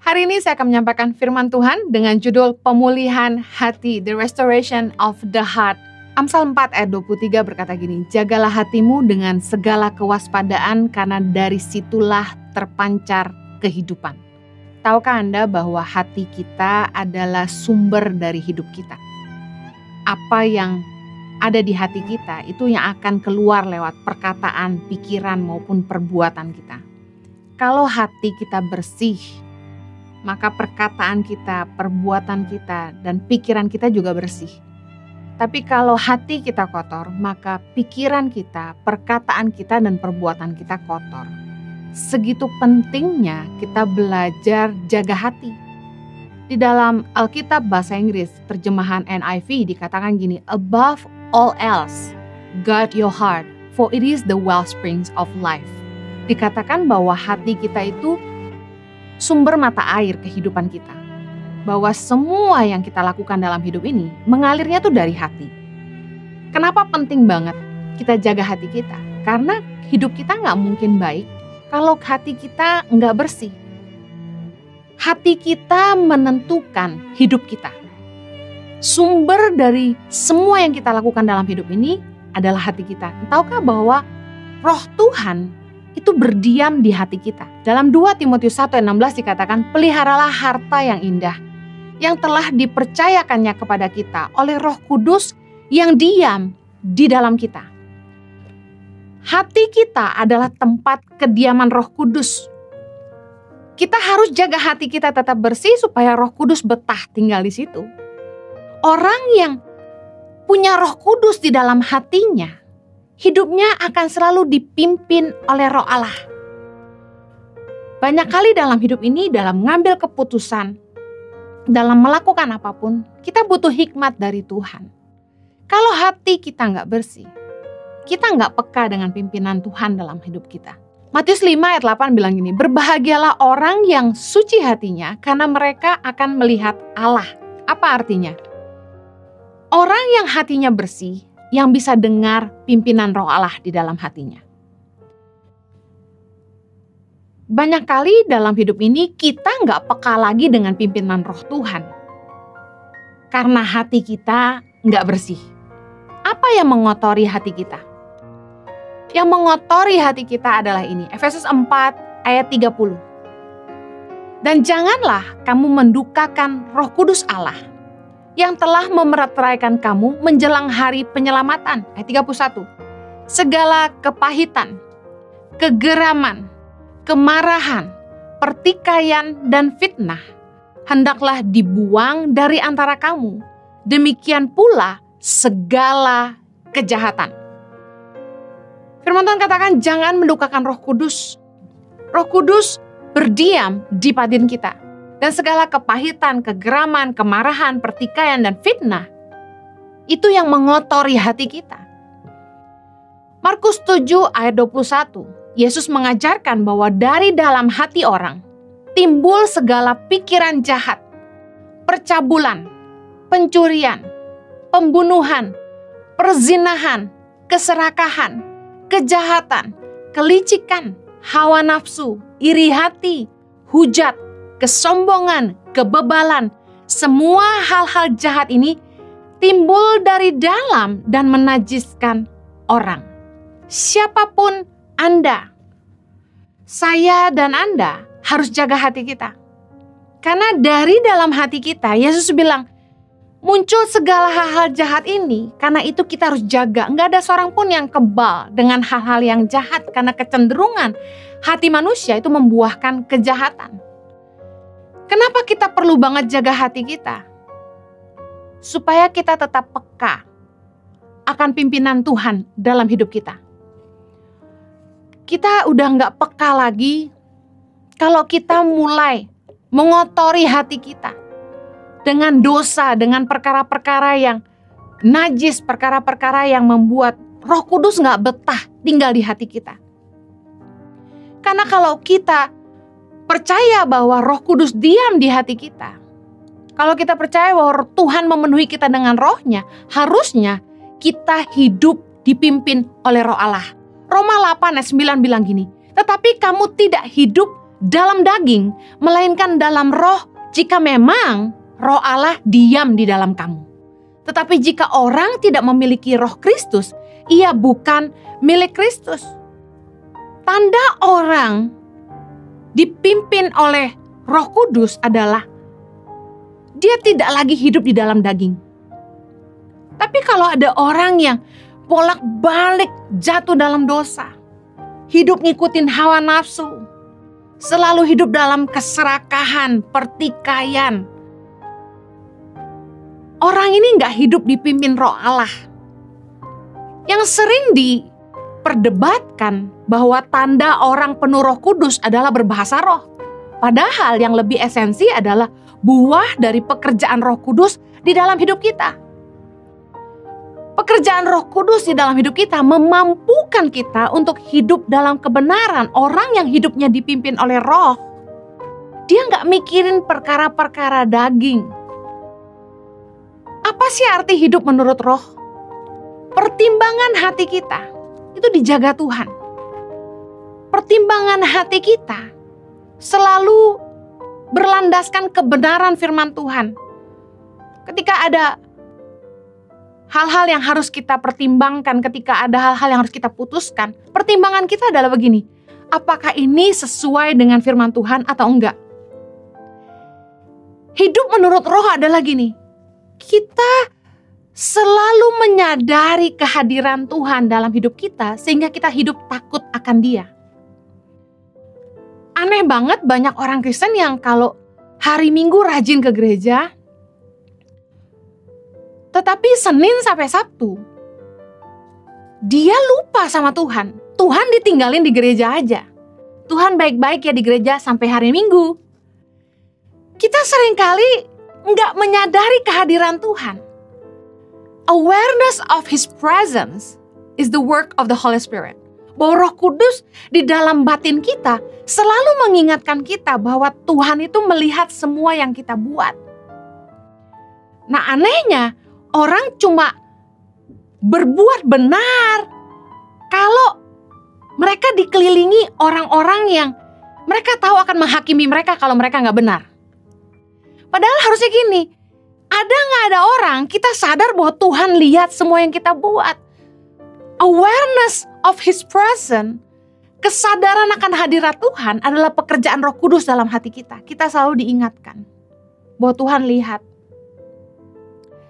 Hari ini saya akan menyampaikan firman Tuhan dengan judul Pemulihan Hati, The Restoration of the Heart. Amsal 4 ayat 23 berkata gini, jagalah hatimu dengan segala kewaspadaan karena dari situlah terpancar kehidupan. Tahukah Anda bahwa hati kita adalah sumber dari hidup kita? Apa yang ada di hati kita itu yang akan keluar lewat perkataan, pikiran maupun perbuatan kita. Kalau hati kita bersih, maka perkataan kita, perbuatan kita, dan pikiran kita juga bersih. Tapi kalau hati kita kotor, maka pikiran kita, perkataan kita, dan perbuatan kita kotor. Segitu pentingnya kita belajar jaga hati. Di dalam Alkitab bahasa Inggris, terjemahan NIV dikatakan gini, above all else, guard your heart, for it is the wellsprings of life. Dikatakan bahwa hati kita itu sumber mata air kehidupan kita. Bahwa semua yang kita lakukan dalam hidup ini mengalirnya tuh dari hati. Kenapa penting banget kita jaga hati kita? Karena hidup kita gak mungkin baik kalau hati kita gak bersih. Hati kita menentukan hidup kita. Sumber dari semua yang kita lakukan dalam hidup ini adalah hati kita. Tahukah bahwa Roh Tuhan itu berdiam di hati kita. Dalam 2 Timotius 1 ayat 16 dikatakan, peliharalah harta yang indah, yang telah dipercayakannya kepada kita oleh Roh Kudus yang diam di dalam kita. Hati kita adalah tempat kediaman Roh Kudus. Kita harus jaga hati kita tetap bersih supaya Roh Kudus betah tinggal di situ. Orang yang punya Roh Kudus di dalam hatinya, hidupnya akan selalu dipimpin oleh Roh Allah. Banyak kali dalam hidup ini, dalam mengambil keputusan, dalam melakukan apapun, kita butuh hikmat dari Tuhan. Kalau hati kita nggak bersih, kita nggak peka dengan pimpinan Tuhan dalam hidup kita. Matius 5 ayat 8 bilang gini, berbahagialah orang yang suci hatinya, karena mereka akan melihat Allah. Apa artinya? Orang yang hatinya bersih, yang bisa dengar pimpinan Roh Allah di dalam hatinya. Banyak kali dalam hidup ini kita nggak peka lagi dengan pimpinan Roh Tuhan. Karena hati kita nggak bersih. Apa yang mengotori hati kita? Yang mengotori hati kita adalah ini. Efesus 4 ayat 30. Dan janganlah kamu mendukakan Roh Kudus Allah yang telah memeteraikan kamu menjelang hari penyelamatan. Ayat 31. Segala kepahitan, kegeraman, kemarahan, pertikaian, dan fitnah hendaklah dibuang dari antara kamu. Demikian pula segala kejahatan. Firman Tuhan katakan jangan mendukakan Roh Kudus. Roh Kudus berdiam di batin kita. Dan segala kepahitan, kegeraman, kemarahan, pertikaian, dan fitnah, itu yang mengotori hati kita. Markus 7 ayat 21, Yesus mengajarkan bahwa dari dalam hati orang, timbul segala pikiran jahat, percabulan, pencurian, pembunuhan, perzinahan, keserakahan, kejahatan, kelicikan, hawa nafsu, iri hati, hujat, kesombongan, kebebalan, semua hal-hal jahat ini timbul dari dalam dan menajiskan orang. Siapapun Anda, saya dan Anda harus jaga hati kita. Karena dari dalam hati kita, Yesus bilang, muncul segala hal-hal jahat ini, karena itu kita harus jaga. Enggak ada seorang pun yang kebal dengan hal-hal yang jahat, karena kecenderungan hati manusia itu membuahkan kejahatan. Kenapa kita perlu banget jaga hati kita? Supaya kita tetap peka akan pimpinan Tuhan dalam hidup kita. Kita udah gak peka lagi kalau kita mulai mengotori hati kita dengan dosa, dengan perkara-perkara yang najis, perkara-perkara yang membuat Roh Kudus gak betah tinggal di hati kita. Karena kalau kita percaya bahwa Roh Kudus diam di hati kita, kalau kita percaya bahwa Tuhan memenuhi kita dengan Roh-Nya, harusnya kita hidup dipimpin oleh Roh Allah. Roma 8 ayat 9 bilang gini, tetapi kamu tidak hidup dalam daging, melainkan dalam roh, jika memang roh Allah diam di dalam kamu. Tetapi jika orang tidak memiliki roh Kristus, ia bukan milik Kristus. Tanda orang dipimpin oleh Roh Kudus adalah dia tidak lagi hidup di dalam daging. Tapi kalau ada orang yang bolak-balik jatuh dalam dosa, hidup ngikutin hawa nafsu, selalu hidup dalam keserakahan, pertikaian, orang ini gak hidup dipimpin roh Allah. Yang sering diperdebatkan bahwa tanda orang penuh Roh Kudus adalah berbahasa roh. Padahal yang lebih esensi adalah buah dari pekerjaan Roh Kudus di dalam hidup kita. Pekerjaan Roh Kudus di dalam hidup kita memampukan kita untuk hidup dalam kebenaran. Orang yang hidupnya dipimpin oleh roh, dia gak mikirin perkara-perkara daging. Apa sih arti hidup menurut roh? Pertimbangan hati kita itu dijaga Tuhan. Pertimbangan hati kita selalu berlandaskan kebenaran firman Tuhan. Ketika ada hal-hal yang harus kita pertimbangkan, ketika ada hal-hal yang harus kita putuskan, pertimbangan kita adalah begini, apakah ini sesuai dengan firman Tuhan atau enggak? Hidup menurut roh adalah gini, kita selalu menyadari kehadiran Tuhan dalam hidup kita sehingga kita hidup takut akan Dia. Aneh banget banyak orang Kristen yang kalau hari Minggu rajin ke gereja, tetapi Senin sampai Sabtu dia lupa sama Tuhan. Tuhan ditinggalin di gereja aja. Tuhan baik-baik ya di gereja sampai hari Minggu. Kita seringkali nggak menyadari kehadiran Tuhan. Awareness of His presence is the work of the Holy Spirit. Bahwa Roh Kudus di dalam batin kita selalu mengingatkan kita bahwa Tuhan itu melihat semua yang kita buat. Nah anehnya, orang cuma berbuat benar kalau mereka dikelilingi orang-orang yang mereka tahu akan menghakimi mereka kalau mereka gak benar. Padahal harusnya gini, ada gak ada orang kita sadar bahwa Tuhan lihat semua yang kita buat. Awareness of His presence, kesadaran akan hadirat Tuhan adalah pekerjaan Roh Kudus dalam hati kita. Kita selalu diingatkan bahwa Tuhan lihat.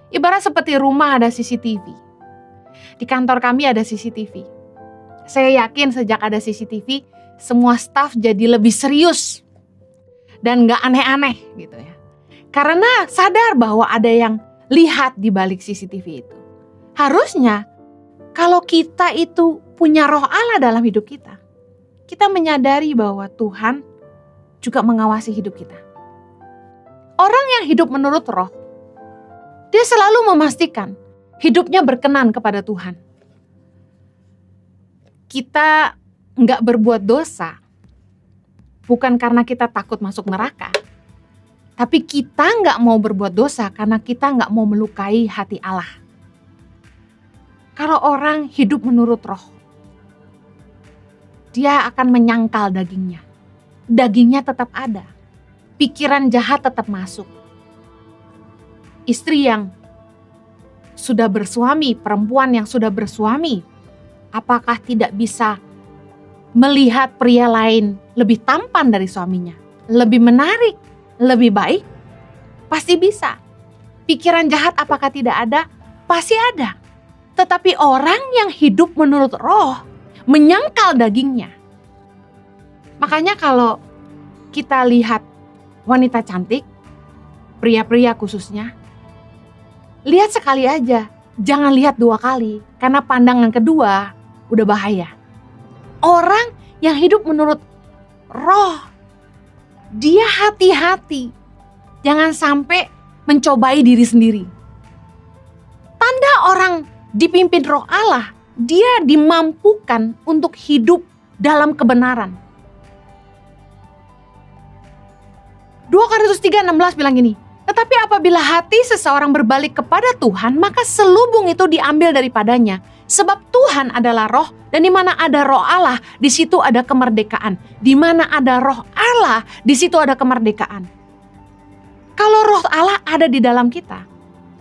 Ibarat seperti rumah ada CCTV. Di kantor kami ada CCTV. Saya yakin sejak ada CCTV, semua staf jadi lebih serius dan gak aneh-aneh gitu ya. Karena sadar bahwa ada yang lihat di balik CCTV itu. Harusnya kalau kita itu punya roh Allah dalam hidup kita, kita menyadari bahwa Tuhan juga mengawasi hidup kita. Orang yang hidup menurut roh, dia selalu memastikan hidupnya berkenan kepada Tuhan. Kita nggak berbuat dosa, bukan karena kita takut masuk neraka, tapi kita nggak mau berbuat dosa karena kita nggak mau melukai hati Allah. Kalau orang hidup menurut roh, dia akan menyangkal dagingnya. Dagingnya tetap ada. Pikiran jahat tetap masuk. Istri yang sudah bersuami, perempuan yang sudah bersuami, apakah tidak bisa melihat pria lain lebih tampan dari suaminya? Lebih menarik, lebih baik? Pasti bisa. Pikiran jahat apakah tidak ada? Pasti ada. Tetapi orang yang hidup menurut roh menyangkal dagingnya. Makanya kalau kita lihat wanita cantik, pria-pria khususnya, lihat sekali aja, jangan lihat dua kali, karena pandangan kedua udah bahaya. Orang yang hidup menurut roh, dia hati-hati, jangan sampai mencobai diri sendiri. Tanda orang dipimpin roh Allah, dia dimampukan untuk hidup dalam kebenaran. 2 Korintus 3:16 bilang gini, Tetapi apabila hati seseorang berbalik kepada Tuhan, maka selubung itu diambil daripadanya. Sebab Tuhan adalah roh, dan di mana ada roh Allah, di situ ada kemerdekaan. Di mana ada roh Allah, di situ ada kemerdekaan. Kalau roh Allah ada di dalam kita,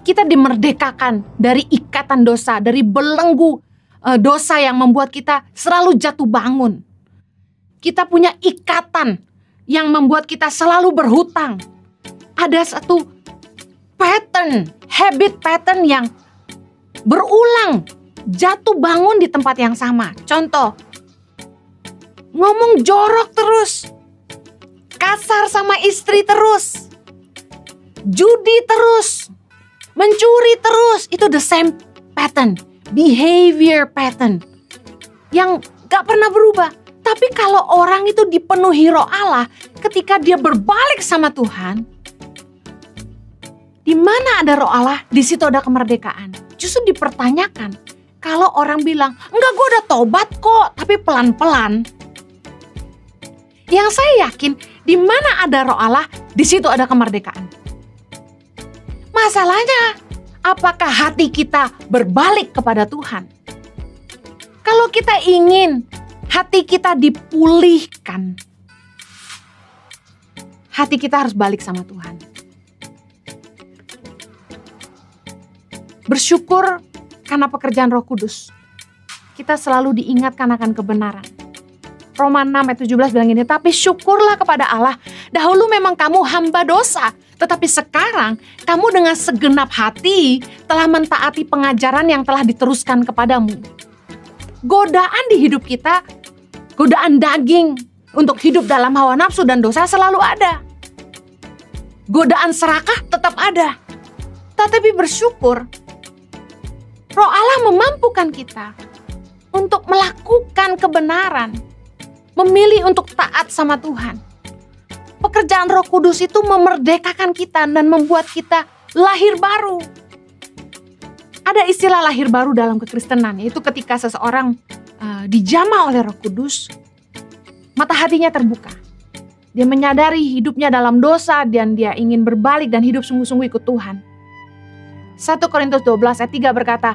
kita dimerdekakan dari ikatan dosa, dari belenggu dosa yang membuat kita selalu jatuh bangun. Kita punya ikatan yang membuat kita selalu berhutang. Ada satu habit pattern yang berulang, jatuh bangun di tempat yang sama. Contoh, ngomong jorok terus, kasar sama istri terus, judi terus, mencuri terus. Itu the same pattern, behavior pattern yang gak pernah berubah. Tapi kalau orang itu dipenuhi roh Allah, ketika dia berbalik sama Tuhan, di mana ada roh Allah, di situ ada kemerdekaan. Justru dipertanyakan. Kalau orang bilang, enggak, gue udah tobat kok, tapi pelan-pelan. Yang saya yakin, di mana ada roh Allah, di situ ada kemerdekaan. Masalahnya, apakah hati kita berbalik kepada Tuhan? Kalau kita ingin hati kita dipulihkan, hati kita harus balik sama Tuhan. Bersyukur karena pekerjaan Roh Kudus. Kita selalu diingatkan akan kebenaran. Roma 6 ayat 17 bilang ini, tapi syukurlah kepada Allah, dahulu memang kamu hamba dosa, tetapi sekarang kamu dengan segenap hati telah mentaati pengajaran yang telah diteruskan kepadamu. Godaan di hidup kita, godaan daging untuk hidup dalam hawa nafsu dan dosa selalu ada. Godaan serakah tetap ada. Tetapi bersyukur, Roh Allah memampukan kita untuk melakukan kebenaran, memilih untuk taat sama Tuhan. Pekerjaan Roh Kudus itu memerdekakan kita dan membuat kita lahir baru. Ada istilah lahir baru dalam kekristenan, yaitu ketika seseorang dijamah oleh Roh Kudus, mata hatinya terbuka. Dia menyadari hidupnya dalam dosa dan dia ingin berbalik dan hidup sungguh-sungguh ikut Tuhan. 1 Korintus 12 ayat 3 berkata,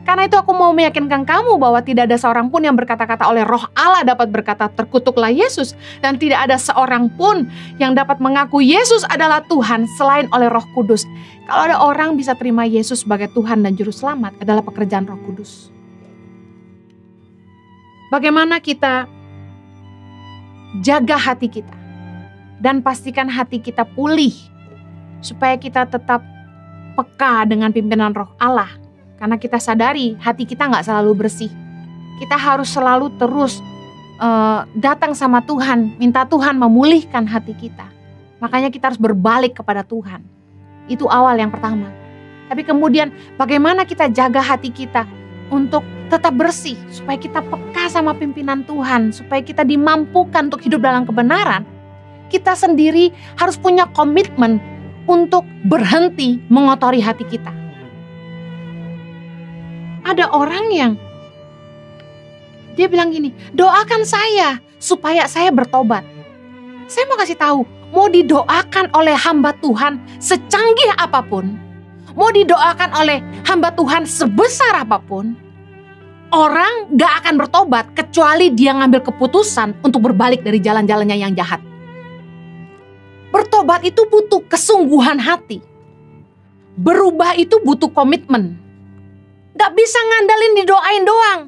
karena itu aku mau meyakinkan kamu bahwa tidak ada seorang pun yang berkata-kata oleh roh Allah dapat berkata terkutuklah Yesus. Dan tidak ada seorang pun yang dapat mengaku Yesus adalah Tuhan selain oleh Roh Kudus. Kalau ada orang bisa terima Yesus sebagai Tuhan dan Juru Selamat adalah pekerjaan Roh Kudus. Bagaimana kita jaga hati kita dan pastikan hati kita pulih supaya kita tetap peka dengan pimpinan Roh Allah. Karena kita sadari hati kita gak selalu bersih. Kita harus selalu terus datang sama Tuhan. Minta Tuhan memulihkan hati kita. Makanya kita harus berbalik kepada Tuhan. Itu awal yang pertama. Tapi kemudian bagaimana kita jaga hati kita untuk tetap bersih. Supaya kita peka sama pimpinan Tuhan. Supaya kita dimampukan untuk hidup dalam kebenaran. Kita sendiri harus punya komitmen untuk berhenti mengotori hati kita. Ada orang yang dia bilang gini, doakan saya supaya saya bertobat. Saya mau kasih tahu, mau didoakan oleh hamba Tuhan secanggih apapun, mau didoakan oleh hamba Tuhan sebesar apapun, orang gak akan bertobat kecuali dia ngambil keputusan untuk berbalik dari jalan-jalannya yang jahat. Bertobat itu butuh kesungguhan hati. Berubah itu butuh komitmen. Gak bisa ngandalin didoain doang.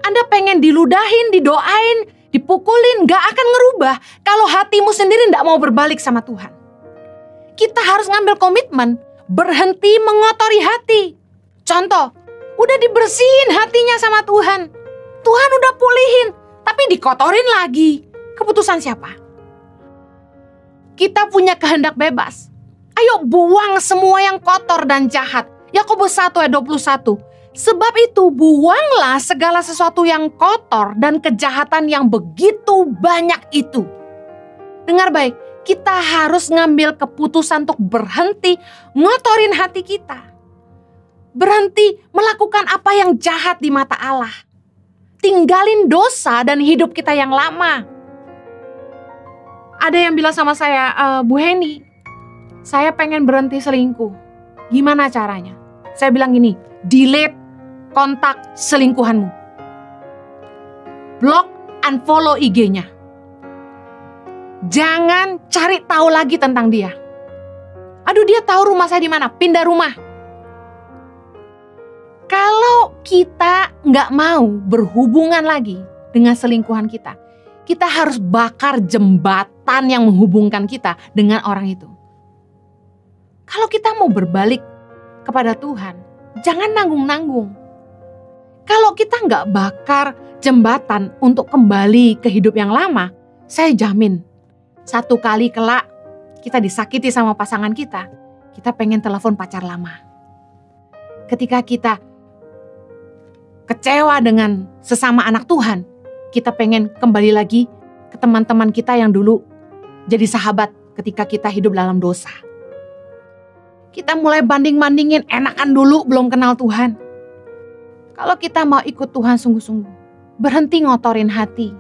Anda pengen diludahin, didoain, dipukulin, gak akan ngerubah kalau hatimu sendiri gak mau berbalik sama Tuhan. Kita harus ngambil komitmen, berhenti mengotori hati. Contoh, udah dibersihin hatinya sama Tuhan. Tuhan udah pulihin, tapi dikotorin lagi. Keputusan siapa? Kita punya kehendak bebas. Ayo buang semua yang kotor dan jahat. Yakobus 1 ayat 21. Sebab itu buanglah segala sesuatu yang kotor dan kejahatan yang begitu banyak itu. Dengar baik, kita harus ngambil keputusan untuk berhenti ngotorin hati kita. Berhenti melakukan apa yang jahat di mata Allah. Tinggalin dosa dan hidup kita yang lama. Ada yang bilang sama saya, Bu Heni, saya pengen berhenti selingkuh. Gimana caranya? Saya bilang gini, delete kontak selingkuhanmu. Blok, unfollow IG-nya. Jangan cari tahu lagi tentang dia. Aduh, dia tahu rumah saya di mana, pindah rumah. Kalau kita nggak mau berhubungan lagi dengan selingkuhan kita, kita harus bakar jembatan yang menghubungkan kita dengan orang itu. Kalau kita mau berbalik kepada Tuhan, jangan nanggung-nanggung. Kalau kita nggak bakar jembatan untuk kembali ke hidup yang lama, saya jamin satu kali kelak kita disakiti sama pasangan kita pengen telepon pacar lama. Ketika kita kecewa dengan sesama anak Tuhan, kita pengen kembali lagi ke teman-teman kita yang dulu jadi sahabat ketika kita hidup dalam dosa. Kita mulai banding-bandingin, enakan dulu belum kenal Tuhan. Kalau kita mau ikut Tuhan sungguh-sungguh, berhenti ngotorin hati.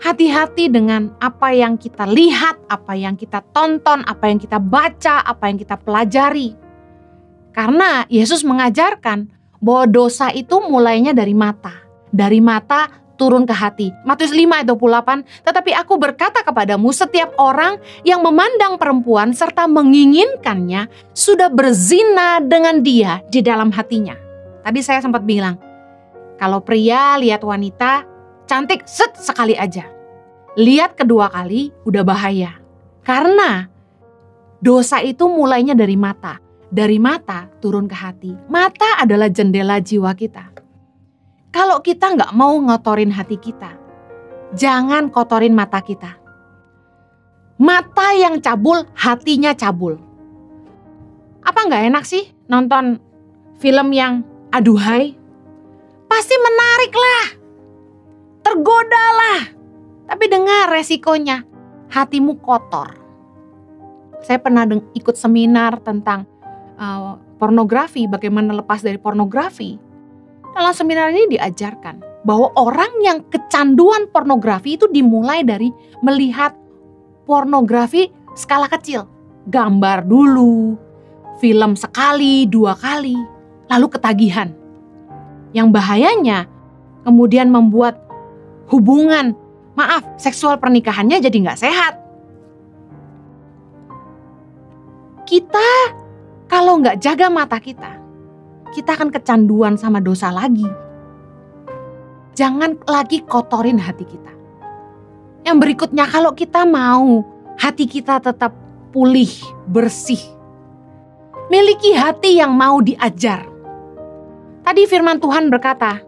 Hati-hati dengan apa yang kita lihat, apa yang kita tonton, apa yang kita baca, apa yang kita pelajari. Karena Yesus mengajarkan bahwa dosa itu mulainya dari mata. Dari mata turun ke hati. Matius 5 ayat 28, tetapi aku berkata kepadamu, setiap orang yang memandang perempuan serta menginginkannya sudah berzina dengan dia di dalam hatinya. Tadi saya sempat bilang, kalau pria lihat wanita cantik sekali aja. Lihat kedua kali udah bahaya. Karena dosa itu mulainya dari mata. Dari mata turun ke hati. Mata adalah jendela jiwa kita. Kalau kita nggak mau ngotorin hati kita, jangan kotorin mata kita. Mata yang cabul, hatinya cabul. Apa nggak enak sih nonton film yang aduhai? Pasti menarik lah, tergoda lah. Tapi dengar resikonya, hatimu kotor. Saya pernah ikut seminar tentang pornografi, bagaimana lepas dari pornografi. Dalam seminar ini diajarkan bahwa orang yang kecanduan pornografi itu dimulai dari melihat pornografi skala kecil. Gambar dulu, film sekali, 2 kali, lalu ketagihan. Yang bahayanya kemudian membuat hubungan, seksual pernikahannya jadi gak sehat. Kita kalau gak jaga mata kita akan kecanduan sama dosa lagi. Jangan lagi kotorin hati kita. Yang berikutnya, kalau kita mau hati kita tetap pulih, bersih, miliki hati yang mau diajar. Tadi firman Tuhan berkata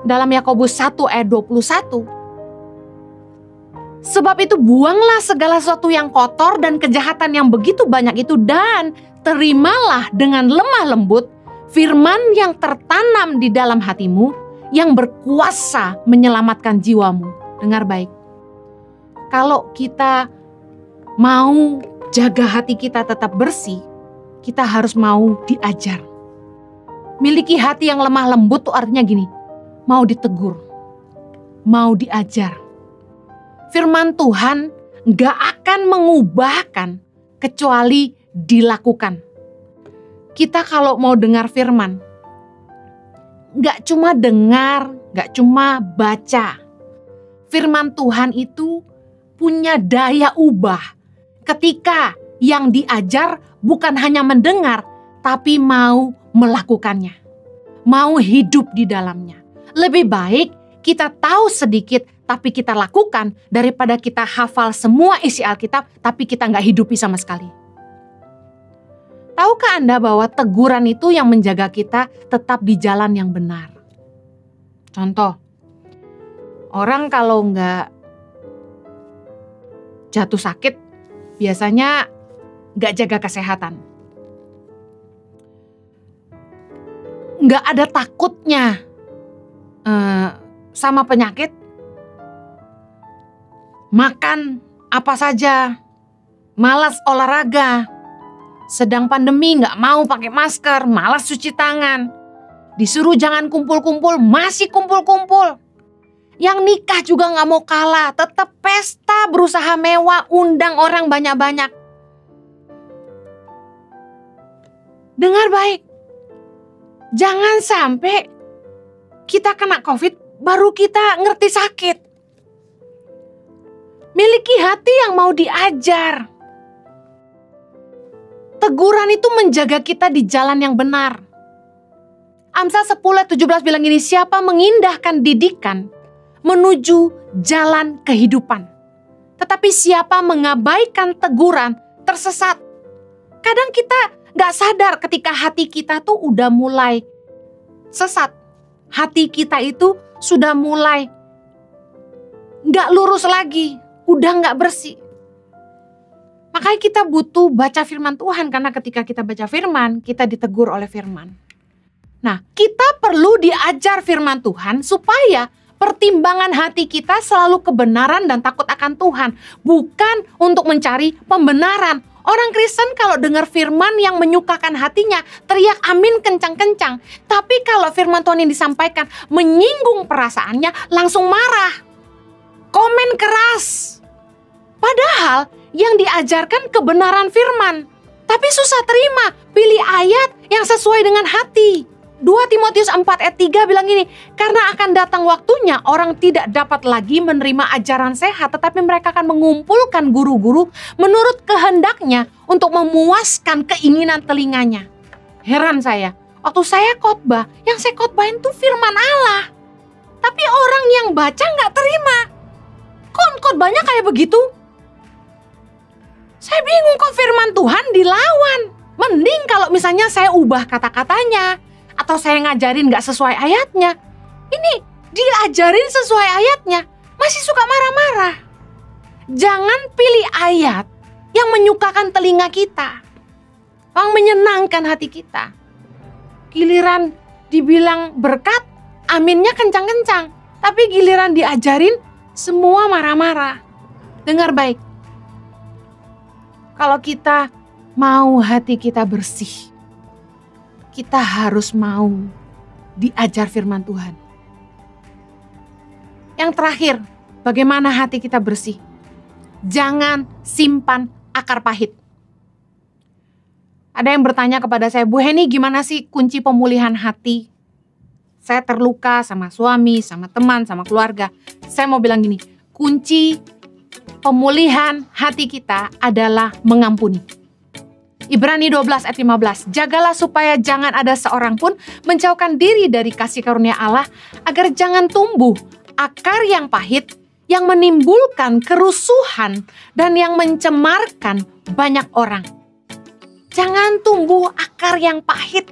dalam Yakobus 1 ayat 21, sebab itu buanglah segala sesuatu yang kotor dan kejahatan yang begitu banyak itu, dan terimalah dengan lemah lembut firman yang tertanam di dalam hatimu yang berkuasa menyelamatkan jiwamu. Dengar baik. Kalau kita mau jaga hati kita tetap bersih, kita harus mau diajar. Miliki hati yang lemah lembut tuh artinya gini, mau ditegur, mau diajar. Firman Tuhan gak akan mengubahkan kecuali dilakukan. Kita kalau mau dengar firman, gak cuma dengar, gak cuma baca. Firman Tuhan itu punya daya ubah ketika yang diajar bukan hanya mendengar, tapi mau melakukannya. Mau hidup di dalamnya. Lebih baik kita tahu sedikit tapi kita lakukan daripada kita hafal semua isi Alkitab tapi kita gak hidupi sama sekali. Tahukah Anda bahwa teguran itu yang menjaga kita tetap di jalan yang benar? Contoh, orang kalau nggak jatuh sakit, biasanya nggak jaga kesehatan. Nggak ada takutnya sama penyakit, makan apa saja, malas olahraga. Sedang pandemi gak mau pakai masker, malas cuci tangan. Disuruh jangan kumpul-kumpul, masih kumpul-kumpul. Yang nikah juga gak mau kalah, tetap pesta, berusaha mewah, undang orang banyak-banyak. Dengar baik, jangan sampai kita kena COVID baru kita ngerti sakit. Miliki hati yang mau diajar. Teguran itu menjaga kita di jalan yang benar. Amsal 10:17 bilang gini, siapa mengindahkan didikan menuju jalan kehidupan. Tetapi siapa mengabaikan teguran tersesat. Kadang kita gak sadar ketika hati kita tuh udah mulai sesat. Hati kita itu sudah mulai gak lurus lagi, udah gak bersih. Makanya kita butuh baca firman Tuhan, karena ketika kita baca firman, kita ditegur oleh firman. Nah, kita perlu diajar firman Tuhan supaya pertimbangan hati kita selalu kebenaran dan takut akan Tuhan, bukan untuk mencari pembenaran. Orang Kristen kalau dengar firman yang menyukakan hatinya, teriak amin kencang-kencang. Tapi kalau firman Tuhan yang disampaikan menyinggung perasaannya, langsung marah, komen keras. Padahal yang diajarkan kebenaran firman, tapi susah terima, pilih ayat yang sesuai dengan hati. 2 Timotius 4:3 bilang gini, karena akan datang waktunya orang tidak dapat lagi menerima ajaran sehat, tetapi mereka akan mengumpulkan guru-guru menurut kehendaknya untuk memuaskan keinginan telinganya. Heran saya, waktu saya khotbah, yang saya khotbahin tuh firman Allah. Tapi orang yang baca gak terima. Kok khotbahnya kayak begitu? Saya bingung, kok firman Tuhan dilawan. Mending kalau misalnya saya ubah kata-katanya, atau saya ngajarin gak sesuai ayatnya. Ini diajarin sesuai ayatnya, masih suka marah-marah. Jangan pilih ayat yang menyukakan telinga kita, yang menyenangkan hati kita. Giliran dibilang berkat, aminnya kencang-kencang. Tapi giliran diajarin, semua marah-marah. Dengar baik, kalau kita mau hati kita bersih, kita harus mau diajar firman Tuhan. Yang terakhir, bagaimana hati kita bersih? Jangan simpan akar pahit. Ada yang bertanya kepada saya, Bu Heni, gimana sih kunci pemulihan hati? Saya terluka sama suami, sama teman, sama keluarga. Saya mau bilang gini, kunci pemulihan hati kita adalah mengampuni. Ibrani 12:15, jagalah supaya jangan ada seorang pun menjauhkan diri dari kasih karunia Allah, agar jangan tumbuh akar yang pahit, yang menimbulkan kerusuhan dan yang mencemarkan banyak orang. Jangan tumbuh akar yang pahit,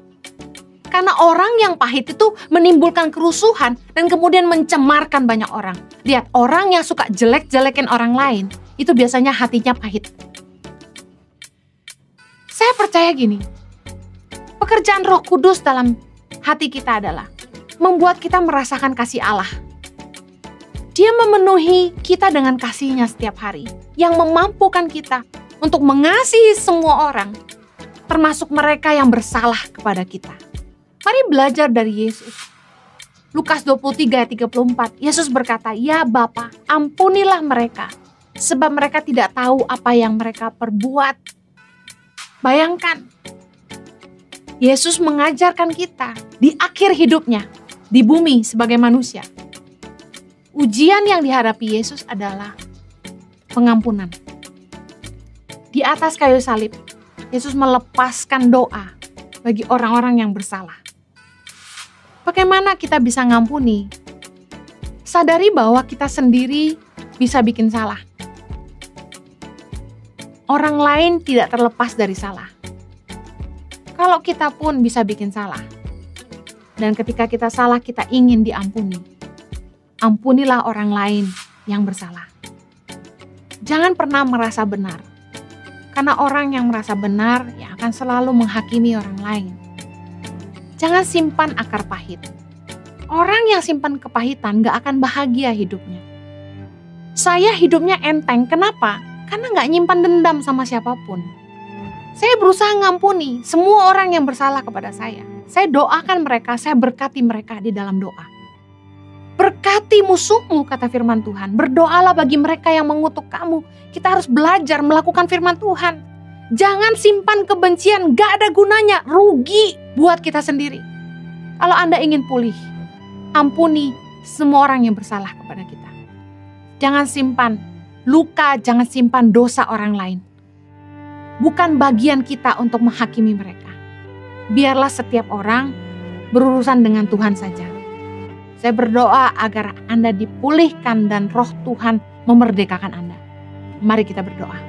karena orang yang pahit itu menimbulkan kerusuhan dan kemudian mencemarkan banyak orang. Lihat, orang yang suka jelek-jelekin orang lain, itu biasanya hatinya pahit. Saya percaya gini, pekerjaan Roh Kudus dalam hati kita adalah membuat kita merasakan kasih Allah. Dia memenuhi kita dengan kasih-Nya setiap hari, yang memampukan kita untuk mengasihi semua orang, termasuk mereka yang bersalah kepada kita. Mari belajar dari Yesus. Lukas 23:34, Yesus berkata, ya Bapa, ampunilah mereka, sebab mereka tidak tahu apa yang mereka perbuat. Bayangkan, Yesus mengajarkan kita di akhir hidupnya, di bumi sebagai manusia. Ujian yang dihadapi Yesus adalah pengampunan. Di atas kayu salib, Yesus melepaskan doa bagi orang-orang yang bersalah. Bagaimana kita bisa ngampuni? Sadari bahwa kita sendiri bisa bikin salah. Orang lain tidak terlepas dari salah. Kalau kita pun bisa bikin salah. Dan ketika kita salah, kita ingin diampuni. Ampunilah orang lain yang bersalah. Jangan pernah merasa benar. Karena orang yang merasa benar yang akan selalu menghakimi orang lain. Jangan simpan akar pahit. Orang yang simpan kepahitan gak akan bahagia hidupnya. Saya hidupnya enteng, kenapa? Karena gak nyimpan dendam sama siapapun. Saya berusaha ngampuni semua orang yang bersalah kepada saya. Saya doakan mereka, saya berkati mereka di dalam doa. Berkati musuhmu, kata firman Tuhan. Berdoalah bagi mereka yang mengutuk kamu. Kita harus belajar melakukan firman Tuhan. Jangan simpan kebencian, gak ada gunanya, rugi buat kita sendiri. Kalau Anda ingin pulih, ampuni semua orang yang bersalah kepada kita. Jangan simpan luka, jangan simpan dosa orang lain. Bukan bagian kita untuk menghakimi mereka. Biarlah setiap orang berurusan dengan Tuhan saja. Saya berdoa agar Anda dipulihkan dan roh Tuhan memerdekakan Anda. Mari kita berdoa.